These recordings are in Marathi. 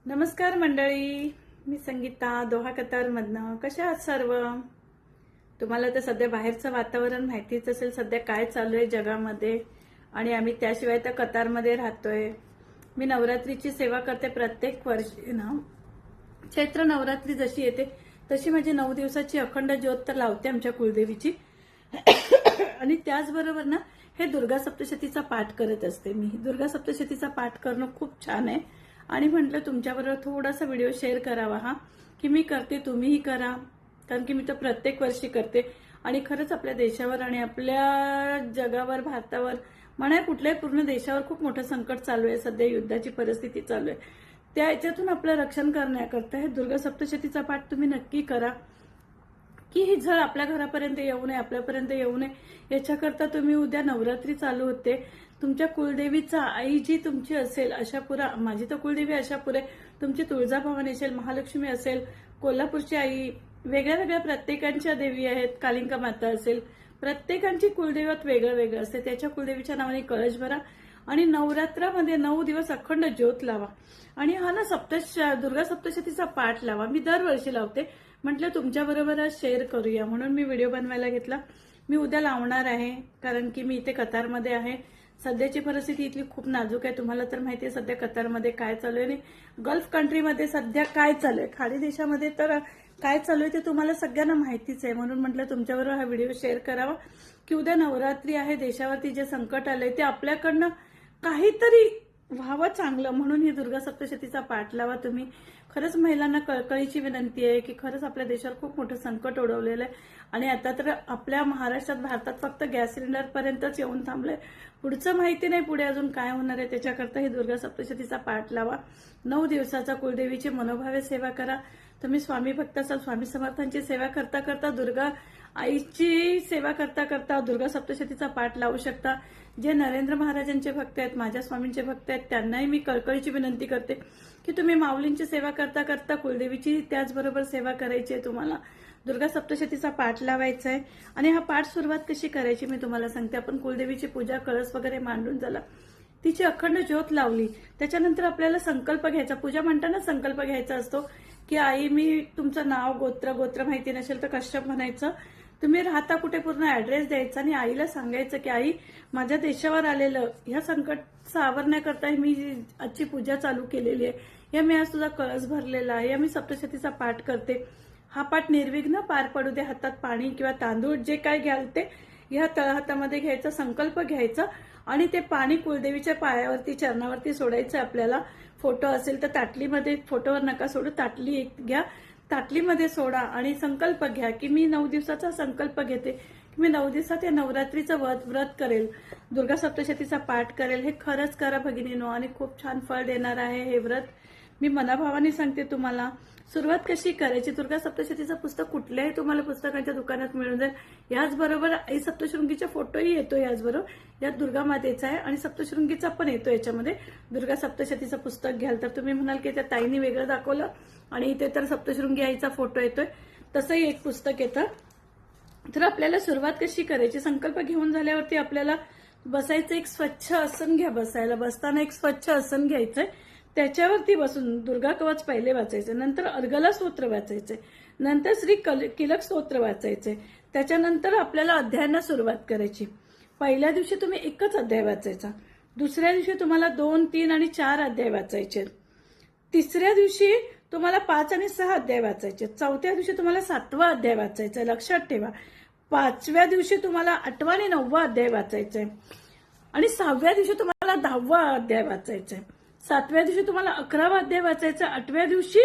नमस्कार मंडळी, मी संगीता दोहा कतारमधनं. कशा आहात सर्व? तुम्हाला तर सध्या बाहेरचं वातावरण माहितीच असेल, सध्या काय चालू आहे जगामध्ये. आणि आम्ही त्याशिवाय तर कतारमध्ये राहतोय. मी नवरात्रीची सेवा करते प्रत्येक वर्षी ना. चैत्र नवरात्री जशी येते तशी माझी 9 दिवसाची अखंड ज्योत तर लावते आमच्या कुलदेवीची. आणि त्याचबरोबर ना हे दुर्गा सप्तशतीचा पाठ करत असते. मी दुर्गा सप्तशतीचा पाठ करणं खूप छान आहे आणि म्हटलं तुमच्याबरोबर थोडासा व्हिडिओ शेअर करावा हा, की मी करते तुम्हीही करा. कारण की मी तर प्रत्येक वर्षी करते आणि खरंच आपल्या देशावर आणि आपल्या जगावर, भारतावर म्हणा कुठल्याही पूर्ण देशावर खूप मोठं संकट चालू आहे. सध्या युद्धाची परिस्थिती चालू आहे. त्या याच्यातून आपलं रक्षण करण्याकरता हे दुर्गा सप्तशतीचा पाठ तुम्ही नक्की करा, की ही झळ आपल्या घरापर्यंत येऊ नये, आपल्यापर्यंत येऊ नये. याच्याकरता तुम्ही उद्या नवरात्री चालू होते, तुमच्या कुलदेवीचा आई जी तुमची असेल, आशापुरा, माझी तर कुलदेवी आशापूर आहे, तुमची तुळजाभवानी असेल, महालक्ष्मी असेल, कोल्हापूरची आई, वेगळ्या वेगळ्या प्रत्येकांच्या देवी आहेत, कालिंका माता असेल, प्रत्येकांची कुलदैवत वेगळं वेगळं असते. त्याच्या कुलदेवीच्या नावाने कळश भरा आणि नवरात्रामध्ये 9 दिवस अखंड ज्योत लावा. आणि हा ना दुर्गा सप्तशतीचा पाठ लावा. मी दरवर्षी लावते. म्हटलं तुमच्या बरोबर शेअर करूया म्हणून मी व्हिडिओ बनवायला घेतला. मी उद्या लावणार आहे कारण की मी इथे कतारमध्ये आहे. सध्याची परिस्थिती इथली खूप नाजूक आहे. तुम्हाला तर माहिती आहे सध्या कतारमध्ये काय चालू आहे आणि गल्फ कंट्रीमध्ये सध्या काय चालू आहे, खाडी देशामध्ये तर काय चालू आहे ते तुम्हाला सगळ्यांना माहितीच आहे. म्हणून म्हटलं तुमच्याबरोबर हा व्हिडिओ शेअर करावा, की उद्या नवरात्री आहे, देशावरती जे संकट आलंय ते आपल्याकडनं काहीतरी व्हावं चांगलं म्हणून ही दुर्गा सप्तशतीचा पाठ लावा तुम्ही. खरंच महिलांना कळकळीची विनंती आहे की खरंच आपल्या देशावर खूप मोठं संकट ओढवलेलं आहे आणि आता तर आपल्या महाराष्ट्रात, भारतात फक्त गॅस सिलेंडर पर्यंतच येऊन थांबलंय. पुढचं माहिती नाही पुढे अजून काय होणार आहे. त्याच्याकरता ही दुर्गा सप्तशतीचा पाठ लावा. 9 दिवसाचा कुलदेवीची मनोभावे सेवा करा. तुम्ही स्वामी भक्त असाल, स्वामी समर्थांची सेवा करता करता, दुर्गा आईची सेवा करता करता दुर्गा सप्तशतीचा पाठ लावू शकता. जे नरेंद्र महाराजांचे भक्त आहेत, माझ्या स्वामींचे भक्त आहेत, त्यांनाही मी कळकळीची विनंती करते की तुम्ही माऊलींची सेवा करता करता कुलदेवीची त्याचबरोबर सेवा करायची आहे. तुम्हाला दुर्गा सप्तशतीचा पाठ लावायचा आहे. आणि हा पाठ सुरुवात कशी करायची मी तुम्हाला सांगते. आपण कुलदेवीची पूजा, कळस वगैरे मांडून झाला, तिची अखंड ज्योत लावली, त्याच्यानंतर आपल्याला संकल्प घ्यायचा. पूजा म्हणताना संकल्प घ्यायचा असतो की आई मी तुमचं नाव, गोत्र माहिती नसेल तर कश्यप म्हणायचं. तुम्ही राहता कुठे पूर्ण ऍड्रेस द्यायचा आणि आईला सांगायचं की आई माझ्या देशावर आलेलं ह्या संकट सावरण्याकरता मी आजची पूजा चालू केलेली आहे, या मी आज तुझा कळस भरलेला आहे, या मी सप्तशतीचा पाठ करते. हा पाठ निर्विघ्न पार पडू दे. हातात पाणी किंवा तांदूळ जे काय घ्याल ते ह्या तळहातामध्ये घ्यायचा, संकल्प घ्यायचा आणि ते पाणी कुलदेवीच्या पायावरती, चरणावरती सोडायचं. आपल्याला फोटो असेल तर ताटलीमध्ये, फोटोवर नका सोडू, ताटली एक घ्या, ताटलीमध्ये सोडा आणि संकल्प घ्या की मी 9 दिवसाचा संकल्प घेते की मी 9 दिवसात या नवरात्रीचं व्रत करेल, दुर्गा सप्तशतीचा पाठ करेल. हे खरंच करा भगिनीनो आणि खूप छान फळ देणार आहे हे व्रत. मी मनाभावाने सांगते तुम्हाला. सुरुवात कशी करायची? दुर्गा सप्तशतीचं पुस्तक कुठल्याही तुम्हाला पुस्तकांच्या दुकानात मिळून जाईल. याचबरोबर आई सप्तशृंगीचा फोटोही येतो, याचबरोबर यात दुर्गा मातेचा आहे आणि सप्तशृंगीचा पण येतो याच्यामध्ये. दुर्गा सप्तशतीचं पुस्तक घ्याल तर तुम्ही म्हणाल की त्या ताईने वेगळं दाखवलं आणि इथे तर सप्तशृंगी आईचा फोटो येतोय, तसंही एक पुस्तक येतं. तर आपल्याला सुरुवात कशी करायची? संकल्प घेऊन झाल्यावरती आपल्याला बसायचं. एक स्वच्छ आसन घ्या. बसताना एक स्वच्छ आसन घ्यायचंय, त्याच्यावरती बसून दुर्गा कवच पहिले वाचायचे, नंतर अर्गला स्तोत्र वाचायचे, नंतर श्री किलक स्तोत्र वाचायचे. त्याच्यानंतर आपल्याला अध्यायांना सुरुवात करायची. पहिल्या दिवशी तुम्ही एकच अध्याय वाचायचा, दुसऱ्या दिवशी तुम्हाला 2, 3 आणि 4 अध्याय वाचायचे, तिसऱ्या दिवशी तुम्हाला 5 आणि 6 अध्याय वाचायचे, चौथ्या दिवशी तुम्हाला 7वा अध्याय वाचायचा, लक्षात ठेवा. 5व्या दिवशी तुम्हाला 8वा आणि 9वा अध्याय वाचायचा आणि 6व्या दिवशी तुम्हाला 10वा अध्याय वाचायचा, 7व्या दिवशी तुम्हाला 11वा अध्याय वाचायचा, 8व्या दिवशी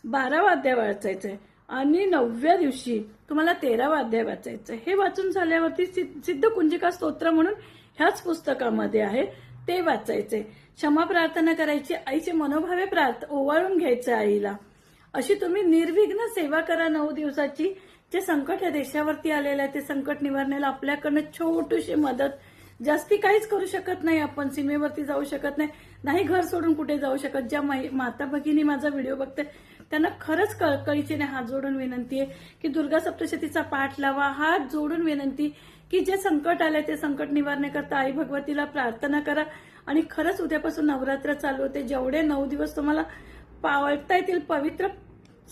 12वा अध्याय वाचायचा आणि 9व्या दिवशी तुम्हाला 13वा अध्याय वाचायचा. हे वाचून झाल्यावरती सिद्ध कुंजिका स्तोत्र म्हणून ह्याच पुस्तकामध्ये आहे ते वाचायचे. क्षमा प्रार्थना करायची, आईचे मनोभावे ओवाळून घ्यायचे आईला. अशी तुम्ही निर्विघ्न सेवा करा 9 दिवसाची. जे संकट या देशावरती आलेलं आहे ते संकट निवारण्याला आपल्याकडनं छोटीशी मदत, जास्ती काहीच करू शकत नाही आपण. सीमेवरती जाऊ शकत नाही, घर सोडून कुठे जाऊ शकत. ज्या माता भगिनी माझा व्हिडिओ बघते त्यांना खरंच कळकळीचे हात जोडून विनंती आहे की दुर्गा सप्तशतीचा पाठ लावा. हात जोडून विनंती की जे संकट आलंय ते संकट निवारण्याकरता आई भगवतीला प्रार्थना करा. आणि खरंच उद्यापासून नवरात्र चालू होते. जेवढे 9 दिवस तुम्हाला पाळता येतील, पवित्र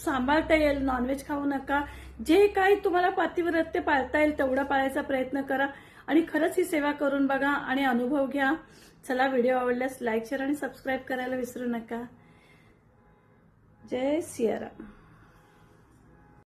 सांभाळता येईल. नॉनव्हेज खाऊ नका. जे काही तुम्हाला पतिव्रत्य पाळता येईल तेवढं पाळायचा प्रयत्न करा आणि खरंच ही सेवा करून बघा आणि अनुभव घ्या. चला, व्हिडिओ आवडल्यास लाईक, शेअर आणि सबस्क्राईब करायला विसरू नका. जय सियाराम.